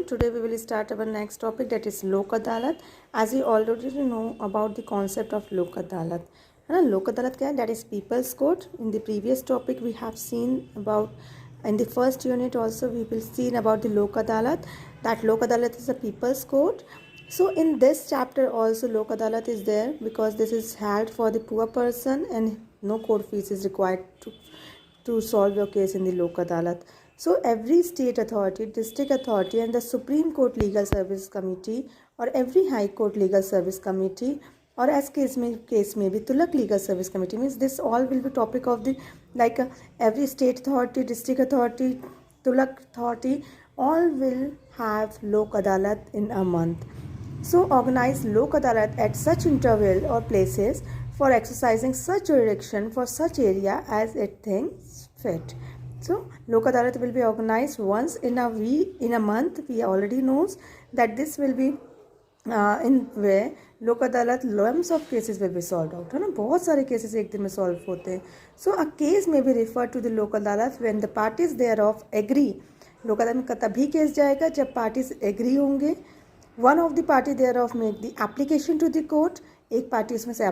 student, today we will start our next topic, that is Lok Adalat. As you already know about the concept of Lok Adalat. Lok Adalat क्या है? That is people's court. In the previous topic we have seen about, in the first unit also we will see about the Lok Adalat. That Lok Adalat is a people's court. So in this chapter also Lok Adalat is there, because this is held for the poor person and no court fees is required to solve your case in the Lok Adalat. So every state authority, district authority and the Supreme Court Legal Service Committee or every High Court Legal Service Committee, or as case may be Tulak Legal Service Committee, means this all will be topic of the, like every state authority, district authority, Tulak authority, all will have Lok Adalat in a month. So organize Lok Adalat at such interval or places for exercising such jurisdiction for such area as it thinks fit. So Lok Adalat will be organized once in a week, in a month. We already knows that this will be in where Lok Adalat lumps of cases will be solved out, है ना. बहुत सारे cases एक दिन में solve होते हैं. So a case may be referred to the Lok Adalat when the parties thereof agree. Lok Adalat में तभी case जाएगा जब parties agree होंगे. One of the party thereof make the application to the court. एक party उसमें से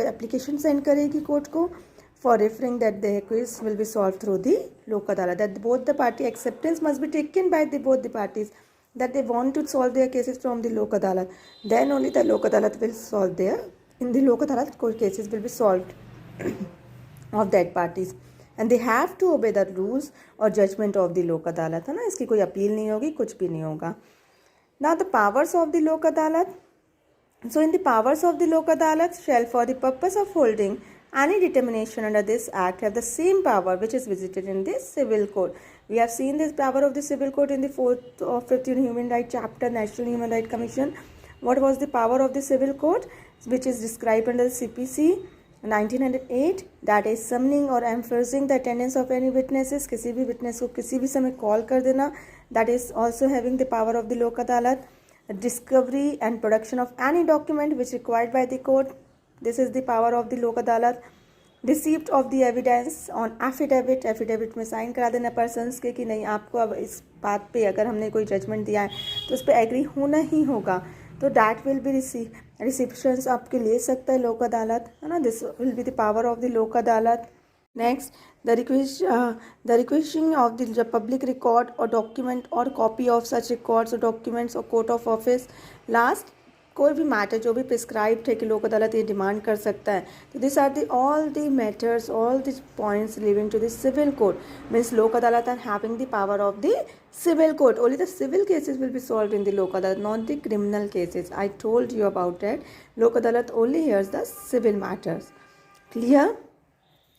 application send करेगी court को for referring that the case will be solved through the Lok Adalat. That both the party acceptance must be taken by both the parties that they want to solve their cases from the Lok Adalat. Then only the Lok Adalat will solve their, in the Lok Adalat court cases will be solved of that parties. And they have to obey the rules or judgment of the Lok Adalat, है ना. इसकी कोई appeal नहीं होगी, कुछ भी नहीं होगा. Now the powers of the Lok Adalat. So in the powers of the Lok Adalat shall, for the purpose of holding any determination under this act, have the same power which is visited in the civil code. We have seen this power of the civil code in the 4th or 5th Human Rights chapter, National Human Rights Commission. What was the power of the civil code, which is described under the CPC 1908? That is summoning or enforcing the attendance of any witnesses. किसी भी witness को किसी भी समय call कर देना. That is also having the power of the Lok Adalat. Discovery and production of any document which required by the court. This is the power of the Lok Adalat. Receipt of the evidence on affidavit. Affidavit में sign करा देना persons के कि नहीं आपको अब इस बात पे अगर हमने कोई जजमेंट दिया है तो उस पर एग्री होना ही होगा, तो that will be receptions आपके ले सकता है लोक अदालत, है ना. This will be the power of the Lok Adalat. Next, the requisition of the public record or document or copy of such records or documents or court of office. Last, कोई भी मैटर जो भी prescribed है कि लोक अदालत ये demand कर सकता है, तो this are the all the matters, all the points living to the civil code. Means Lok Adalat are having the power of the civil code. Only the civil cases will be solved in the Lok Adalat, not the criminal cases. I told you about that. Lok Adalat only hears the civil matters. Clear?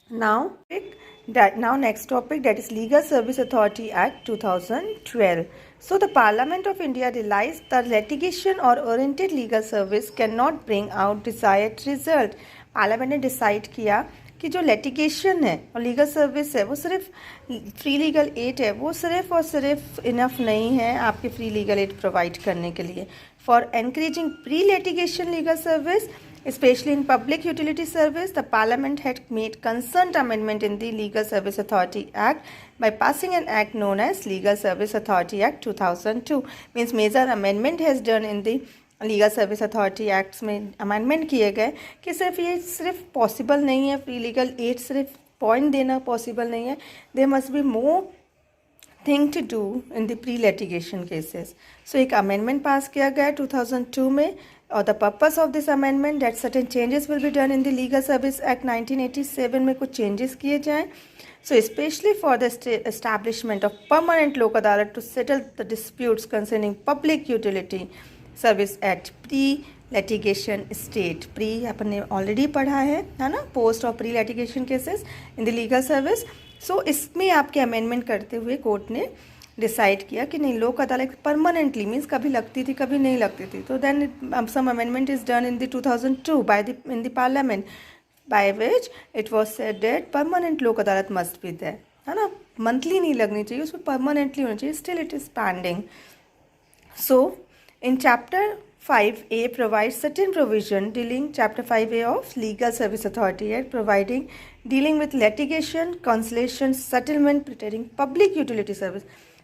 Now next topic, that is Legal Service Authority Act 2012. So the Parliament of India realized that litigation or oriented legal service cannot bring out desired result. Parliament ने decide किया कि जो litigation है और legal service है वो सिर्फ free legal aid है, वो सिर्फ और सिर्फ enough नहीं है आपके free legal aid provide करने के लिए. For encouraging pre-litigation legal service, especially in public utility service, the Parliament had made concerned amendment in the Legal Service Authority Act by passing an act known as Legal Service Authority Act 2002. Means major amendment has done in the Legal Service Authority Acts में amendment किए गए कि सिर्फ possible नहीं है free legal aid, सिर्फ point देना possible नहीं है. There must be more thing to do in the pre-litigation cases. So एक amendment pass किया गया 2002 में. और the purpose of this amendment that certain changes will be done in the Legal Service Act 1987 में कुछ changes किए जाएं. So especially for the establishment of permanent Lok Adalat to settle the disputes concerning public utility service at pre-litigation state. Pre अपने already पढ़ा है ना, post और pre-litigation cases in the legal service. So इसमें आपके amendment करते हुए court ने डिसाइड किया कि नहीं लोक अदालत परमानेंटली, मीन्स कभी लगती थी कभी नहीं लगती थी. तो then some amendment is done in the 2002 by the in the parliament, by which it was said that permanent Lok Adalat must be there, है ना. मंथली नहीं लगनी चाहिए, उसमें परमानेंटली होनी चाहिए. Still it is pending. So in chapter 5A provides certain provision dealing, chapter 5A of Legal Service Authority Act, providing dealing with litigation, conciliation, settlement pertaining public utility service.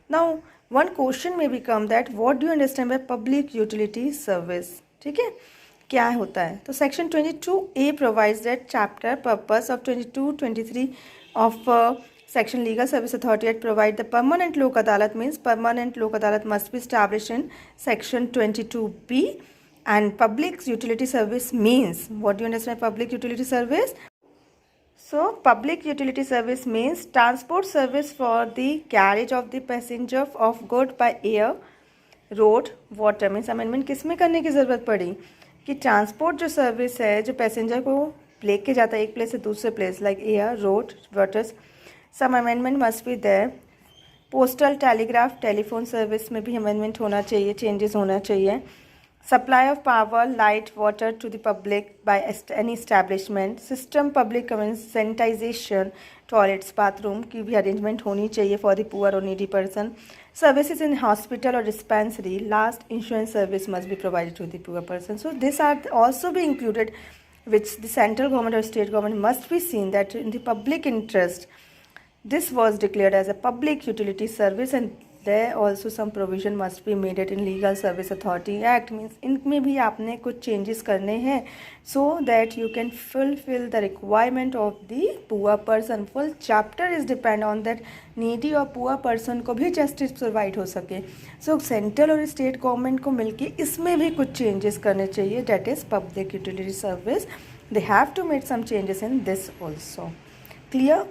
Now one question में become that what do you understand by public utility service? ठीक है, क्या होता है? तो section 22A provides that chapter purpose of 22-23 of section legal service authority act provide the permanent lok adalat means permanent lok adalat must be established in section 22B. And public utility service means, what do you understand by public utility service? So public utility service means transport service for the carriage of the passenger of good by air, road, water. Means amendment किस में करने की ज़रूरत पड़ी कि transport जो service है जो पैसेंजर को लेके जाता है एक प्लेस से दूसरे place like air, road, waters, some amendment must be there. Postal, telegraph, telephone service में भी अमेंडमेंट होना चाहिए, चेंजेस होना चाहिए. Supply of power, light, water to the public by any establishment. System public sanitization, toilets, bathroom की भी arrangement होनी चाहिए for the poor or needy person. Services in hospital or dispensary. Last, insurance service must be provided to the poor person. So these are also be included, which the central government or state government must be seen that in the public interest. This was declared as a public utility service and there also some provision must be made it in Legal Service Authority Act. Means इनमें भी आपने कुछ changes करने हैं so that you can fulfill the requirement of the poor person. Full chapter is depend on that needy और poor person को भी justice provide हो सके. So central और state government को मिलके इसमें भी कुछ changes करने चाहिए, that is public utility service. They have to make some changes in this also. Clear?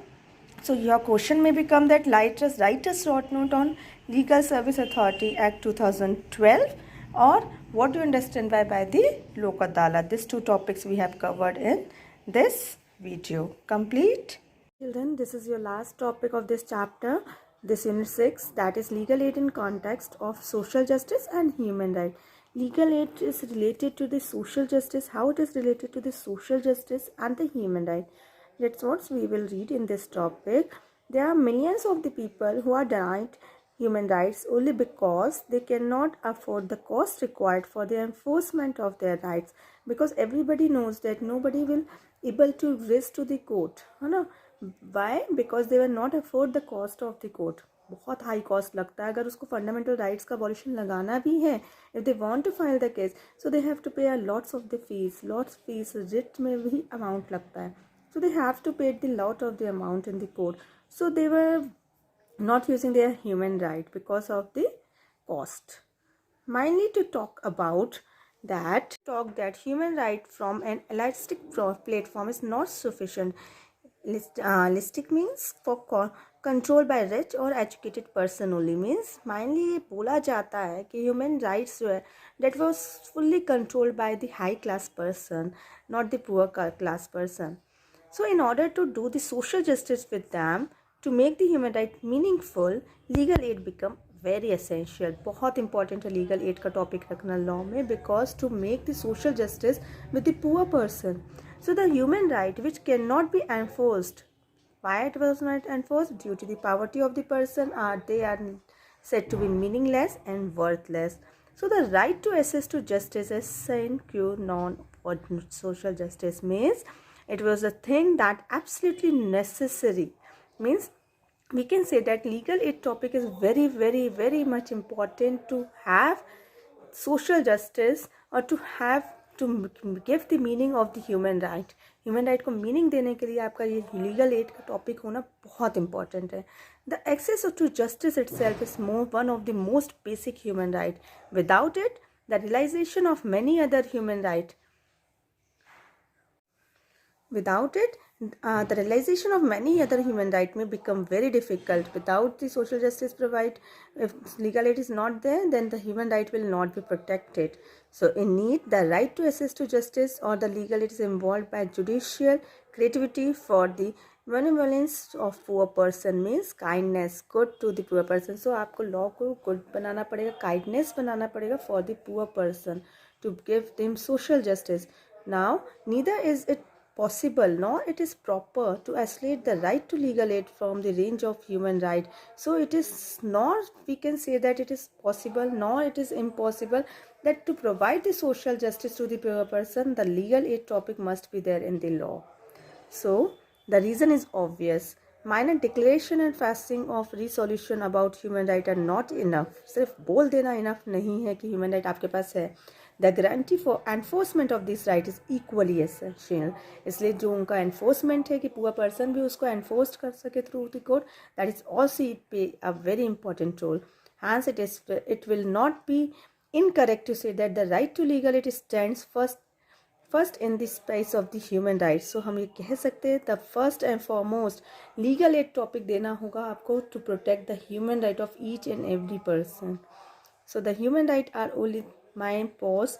So your question may become that write a short note on Legal Service Authority Act 2012 or what do you understand by the Lok Adalat. These two topics we have covered in this video. Complete. Children, this is your last topic of this chapter, this unit 6, that is legal aid in context of social justice and human right. Legal aid is related to the social justice, how it is related to the social justice and the human right. That's what we will read in this topic. There are millions of the people who are denied human rights only because they cannot afford the cost required for the enforcement of their rights. Because everybody knows that nobody will able to raise to the court. है ना? Why? Because they will not afford the cost of the court. बहुत high cost लगता है. अगर उसको fundamental rights का abolition लगाना भी है, if they want to file the case, so they have to pay a lots of the fees. Lots fees writ में भी अमाउंट लगता है. So they have to pay the lot of the amount in the court. So they were not using their human right because of the cost. Mainly to talk about that human right from an elastic platform is not sufficient. Elastic means for control by rich or educated person only. Means mainly ये बोला जाता है कि human rights जो है that was fully controlled by the high class person, not the poor class person. So in order to do the social justice with them, to make the human right meaningful, legal aid become very essential. बहुत important है legal aid का topic रखना law में, because to make the social justice with the poor person. So the human right which cannot be enforced. Why it was not enforced? Due to the poverty of the person, they are said to be meaningless and worthless. So the right to access to justice is sine qua non for social justice. Means it was a thing that absolutely necessary. Means we can say that legal aid topic is very very very much important to have social justice or to have to give the meaning of the human right. Human right को meaning देने के लिए आपका ये legal aid का topic होना बहुत important है. The access to justice itself is one of the most basic human right. Without it, the realization of many other human right. Without it, the realization of many other human rights may become very difficult. Without the social justice provide, if legal aid is not there, then the human right will not be protected. So in need, the right to access to justice or the legal aid is involved by judicial creativity for the benevolence of poor person. Means kindness, good to the poor person. So आपको law को good बनाना पड़ेगा, kindness बनाना पड़ेगा for the poor person to give them social justice. Now, neither is it possible nor it is proper to isolate the right to legal aid from the range of human right. So it is not, we can say that it is possible nor it is impossible that to provide the social justice to the poor person, the legal aid topic must be there in the law. So the reason is obvious. Minor declaration and passing of resolution about human right are not enough. सिर्फ बोल देना enough नहीं है कि human right आपके पास है. The guarantee for enforcement of this right is equally essential. इसलिए जो उनका एनफोर्समेंट है कि पूरा पर्सन भी उसको एनफोर्स कर सके through the court, that is also play a very important role. Hence, it will not be incorrect to say that the right to legal aid stands first in the space of the human rights. So हम ये कह सकते हैं the first and foremost legal aid topic देना होगा आपको to protect the human right of each and every person. So the human right are only my pause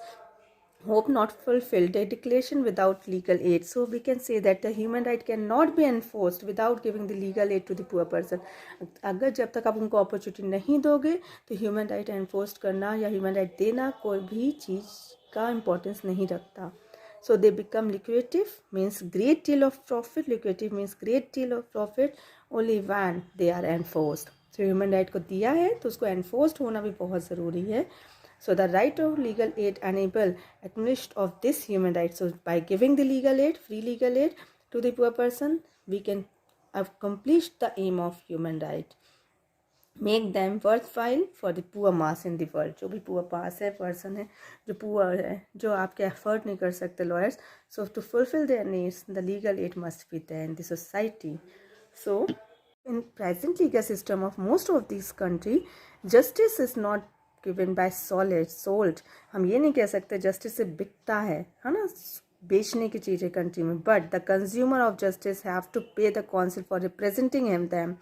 hope not fulfilled a declaration without legal aid. So we can say that the human right cannot be enforced without giving the legal aid to the poor person. अगर जब तक आप उनको opportunity नहीं दोगे तो human right enforce करना या ह्यूमन राइट देना कोई भी चीज़ का इम्पोर्टेंस नहीं रखता. So they become lucrative, means great deal of profit. Lucrative means great deal of profit only when they are enforced. So human right को दिया है तो उसको enforced होना भी बहुत ज़रूरी है. So the right of legal aid enable acknowledgement of this human right. So by giving the legal aid, free legal aid to the poor person, we can accomplish the aim of human right. Make them worthwhile for the poor mass in the world. जो भी poor mass है, person है, जो poor है, जो आपके effort नहीं कर सकते lawyers. So to fulfill their needs, the legal aid must be there in the society. So in present legal system of most of these country, justice is not given by sold. हम ये नहीं कह सकते justice से बिकता है ना, बेचने की चीज़ है कंट्री में. But the consumer of justice have to pay the council for representing him them.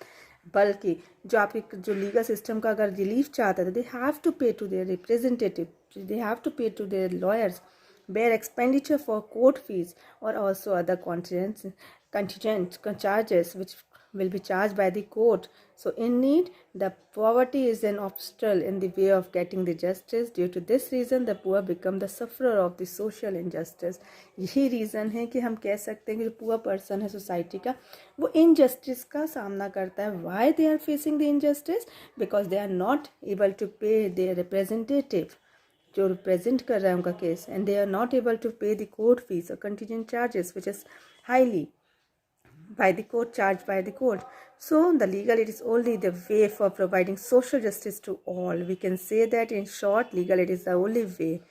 बल्कि जो आपके जो लीगल सिस्टम का अगर रिलीफ चाहता है, they have to pay to their representative, they have to pay to their lawyers, bear expenditure for court fees or also other contingent charges which will be charged by the court. So in need, the poverty is an obstacle in the way of getting the justice. Due to this reason, the poor become the sufferer of the social injustice. यही reason है कि हम कह सकते हैं कि जो poor person है सोसाइटी का, वो इनजस्टिस का सामना करता है. Why they are facing the injustice? Because they are not able to pay their representative जो रिप्रेजेंट कर रहा है उनका case, and they are not able to pay the court fees और contingent charges which is highly by the court, charged by the court. So the legal aid is only the way for providing social justice to all. We can say that in short, legal aid is the only way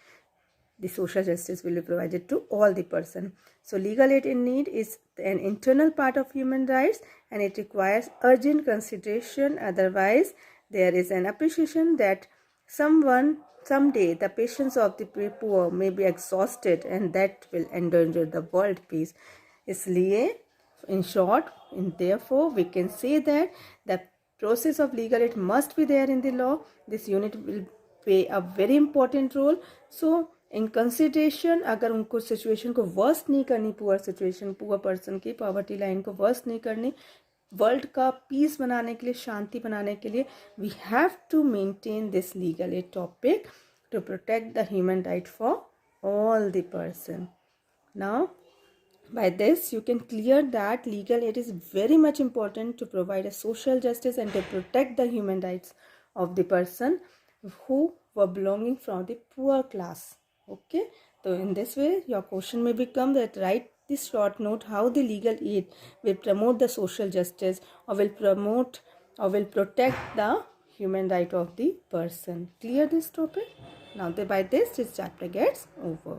the social justice will be provided to all the person. So legal aid in need is an internal part of human rights and it requires urgent consideration. Otherwise, there is an appreciation that someday the patience of the poor may be exhausted and that will endanger the world peace. इसलिए in short, therefore, we can say that the process of legal aid must be there in the law. This unit will play a very important role. So, in consideration, अगर उनको situation को worst नहीं करनी, poor situation, poor person की poverty line को worst नहीं करनी, world का पीस बनाने के लिए, शांति बनाने के लिए, we have to maintain this legal aid topic to protect the human right for all the person. Now by this you can clear that legal aid is very much important to provide a social justice and to protect the human rights of the person who were belonging from the poor class. Okay, so in this way your question may become that write this short note how the legal aid will promote the social justice or will promote or will protect the human right of the person. Clear this topic? Now by this chapter gets over.